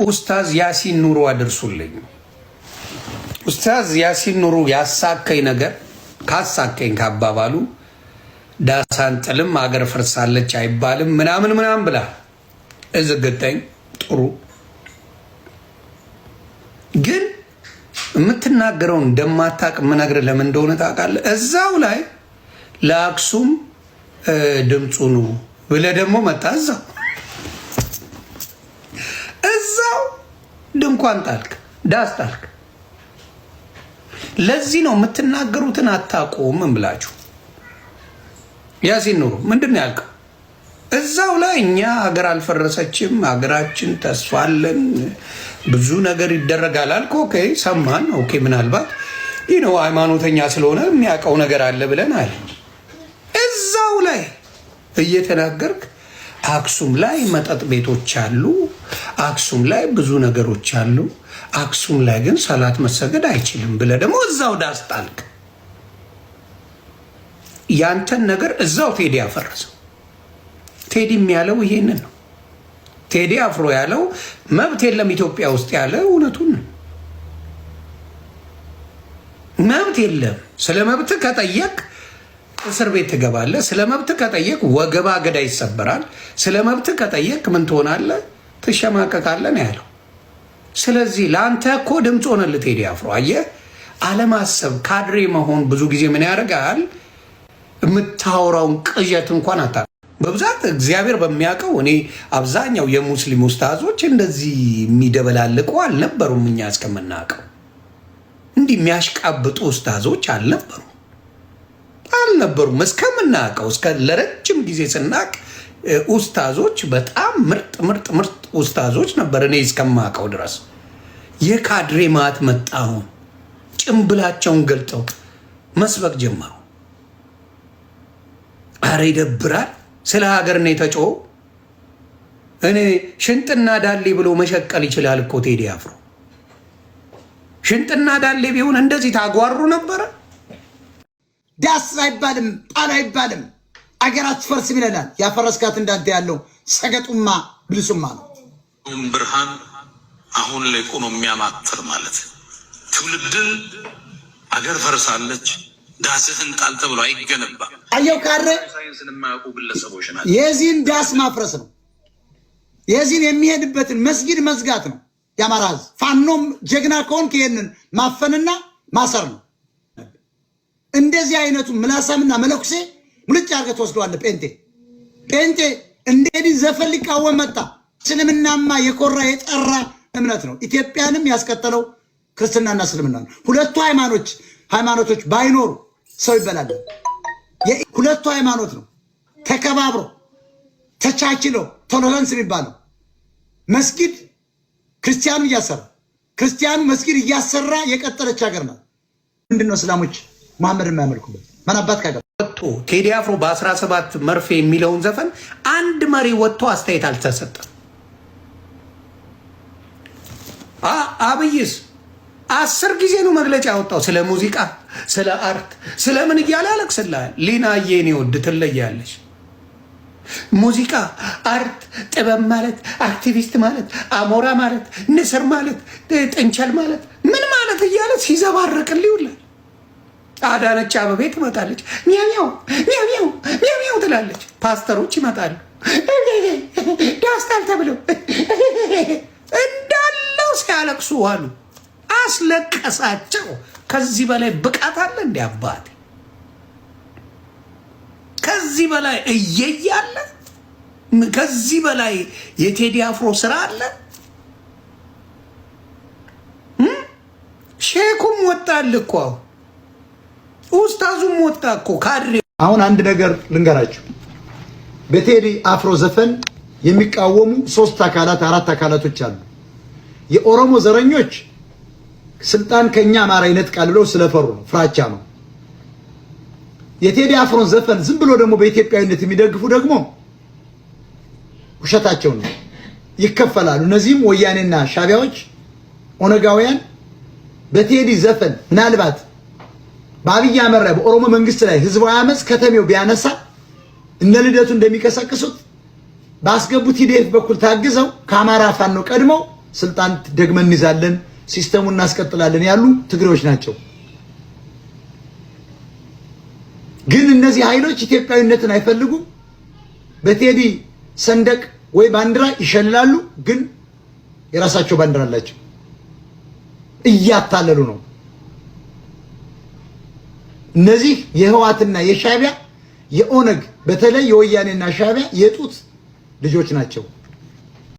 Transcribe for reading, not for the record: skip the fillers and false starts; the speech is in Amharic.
ኡስታዝ ያሲን ኑሩ አድርሱልኝ። ኡስታዝ ያሲን ኑሩ ያሳከኝ ነገር ካሳከኝ ካባባሉ ዳሳን ጥልም አገር ፍርሳለች አይባልም ምናምን ምናምን ብላ እዝግጠኝ ጥሩ ግን የምትናገረው እንደማታቅ ምነግር ለምን እንደሆነ ታውቃለህ? እዛው ላይ ለአክሱም ድምፁ ነው ብለህ ደግሞ መጣ እዛው ድንኳን ጣልክ፣ ዳስ ጣልክ። ለዚህ ነው የምትናገሩትን አታቆም እምላችሁ። ያሲን ኑሩ ምንድን ያልከው? እዛው ላይ እኛ ሀገር አልፈረሰችም፣ ሀገራችን ተስፋ አለን፣ ብዙ ነገር ይደረጋል አልክ። ኦኬ ሰማን። ኦኬ ምናልባት ይህ ነው ሃይማኖተኛ ስለሆነ የሚያውቀው ነገር አለ ብለን አለ። እዛው ላይ እየተናገርክ አክሱም ላይ መጠጥ ቤቶች አሉ፣ አክሱም ላይ ብዙ ነገሮች አሉ፣ አክሱም ላይ ግን ሰላት መሰገድ አይችልም ብለህ ደግሞ እዛው ዳስ ጣልክ። ያንተን ነገር እዛው ቴዲ አፈረሰው። ቴዲ የሚያለው ይሄንን ነው። ቴዲ አፍሮ ያለው መብት የለም ኢትዮጵያ ውስጥ ያለ እውነቱን ነው። መብት የለም። ስለ መብት ከጠየቅ እስር ቤት ትገባለህ። ስለ መብት ከጠየቅ ወገባ ገዳ ይሰበራል። ስለ መብት ከጠየቅ ምን ትሆናለህ? ትሸማቀቃለህ ነው ያለው። ስለዚህ ለአንተ እኮ ድምፅ ሆነልህ ቴዲ አፍሮ። አየህ፣ አለማሰብ ካድሬ መሆን ብዙ ጊዜ ምን ያደርጋል? የምታወራውን ቅዠት እንኳን አታ በብዛት እግዚአብሔር በሚያውቀው እኔ አብዛኛው የሙስሊም ኡስታዞች እንደዚህ የሚደበላልቁ አልነበሩም። እኛ እስከምናውቀው እንዲህ የሚያሽቃብጡ ኡስታዞች አልነበሩም እስከምናውቀው። እስከ ለረጅም ጊዜ ስናቅ ኡስታዞች በጣም ምርጥ ኡስታዞች ነበር እኔ እስከማውቀው ድረስ። የካድሬ ማት መጣሁን ጭምብላቸውን ገልጠው መስበክ ጀመሩ። አረ ይደብራል። ስለ ሀገር ነው የተጮኸው። እኔ ሽንጥና ዳሌ ብሎ መሸቀል ይችላል እኮ ቴዲ አፍሮ። ሽንጥና ዳሌ ቢሆን እንደዚህ ታጓሩ ነበረ። ዳስ አይባልም፣ ጣል አይባልም፣ አገር አትፈርስም ይለናል። ያፈረስካት እንዳንተ ያለው ሰገጡማ ብልሱማ ነው። ብርሃን አሁን ላይ ቆኖ የሚያማትር ማለት ትውልድን አገር ፈርሳለች ዳስህን ጣል ተብሎ አይገነባ። አየው ካረ ሳይንስን የማያውቁ ግለሰቦች ናቸው። የዚህን ዳስ ማፍረስ ነው። የዚህን የሚሄድበትን መስጊድ መዝጋት ነው። የአማራ ሕዝብ ፋኖም ጀግና ከሆንክ ይሄንን ማፈንና ማሰር ነው። እንደዚህ አይነቱ ምላሳምና መለኩሴ ሙልጭ አድርገህ ትወስደዋለህ። ጴንጤ እንደዚህ ዘፈን ሊቃወም መጣ። እስልምናማ የኮራ የጠራ እምነት ነው። ኢትዮጵያንም ያስቀጠለው ክርስትናና እስልምና ነው። ሁለቱ ሃይማኖቶች ባይኖሩ ሰው ይበላል። ሁለቱ ሃይማኖት ነው ተከባብሮ ተቻችሎ ቶለራንስ የሚባለው። መስጊድ ክርስቲያኑ እያሰራ ክርስቲያኑ መስጊድ እያሰራ የቀጠለች ሀገር ናት። ምንድነው እስላሞች መሐመድ የማያመልኩበት ማናባት ካገር ወጥቶ ቴዲ አፍሮ በ17 መርፌ የሚለውን ዘፈን አንድ መሪ ወጥቶ አስተያየት አልተሰጠም። አብይስ 10 ጊዜ ነው መግለጫ ያወጣው ስለ ሙዚቃ፣ ስለ አርት፣ ስለምን እያለ ያለቅስልሃል። ሊናዬ እኔ ወድ ትለያለች። ሙዚቃ፣ አርት፣ ጥበብ ማለት አክቲቪስት ማለት አሞራ ማለት ንስር ማለት ጥንቸል ማለት ምን ማለት እያለ ሲዘባረቅልህ ይውላል። አዳነች አበቤ ትመጣለች፣ ሚያሚያው ሚያሚያው ሚያሚያው ትላለች። ፓስተሮች ይመጣሉ ዳስታል ተብለው እንዳለው ሲያለቅሱ ዋሉ። አስለቀሳቸው። ከዚህ በላይ ብቃት አለ እንዴ አባቴ? ከዚህ በላይ እየያለ ከዚህ በላይ የቴዲ አፍሮ ስራ አለ? ሼኩም ወጣል እኮ ኡስታዙም ወጣ እኮ ካድሬ። አሁን አንድ ነገር ልንገራችሁ። በቴዲ አፍሮ ዘፈን የሚቃወሙ 4 አካላቶች አሉ። የኦሮሞ ዘረኞች ስልጣን ከኛ አማራ ይነጥቃል ብለው ስለፈሩ ነው፣ ፍራቻ ነው። የቴዲ አፍሮን ዘፈን ዝም ብሎ ደግሞ በኢትዮጵያዊነት የሚደግፉ ደግሞ ውሸታቸው ነው፣ ይከፈላሉ። እነዚህም ወያኔና ሻቢያዎች ኦነጋውያን በቴዲ ዘፈን ምናልባት በአብይ አመራ በኦሮሞ መንግስት ላይ ህዝባዊ አመጽ ከተሜው ቢያነሳ እነ ልደቱ እንደሚቀሰቅሱት ባስገቡት ሂደት በኩል ታግዘው ከአማራ ፋኖ ቀድመው ስልጣን ደግመን እንይዛለን፣ ሲስተሙን እናስቀጥላለን ያሉ ትግሬዎች ናቸው። ግን እነዚህ ኃይሎች ኢትዮጵያዊነትን አይፈልጉም። በቴዲ ሰንደቅ ወይ ባንዲራ ይሸልላሉ፣ ግን የራሳቸው ባንዲራ አላቸው። እያታለሉ ነው። እነዚህ የህዋትና የሻዕቢያ የኦነግ በተለይ የወያኔና ሻዕቢያ የጡት ልጆች ናቸው።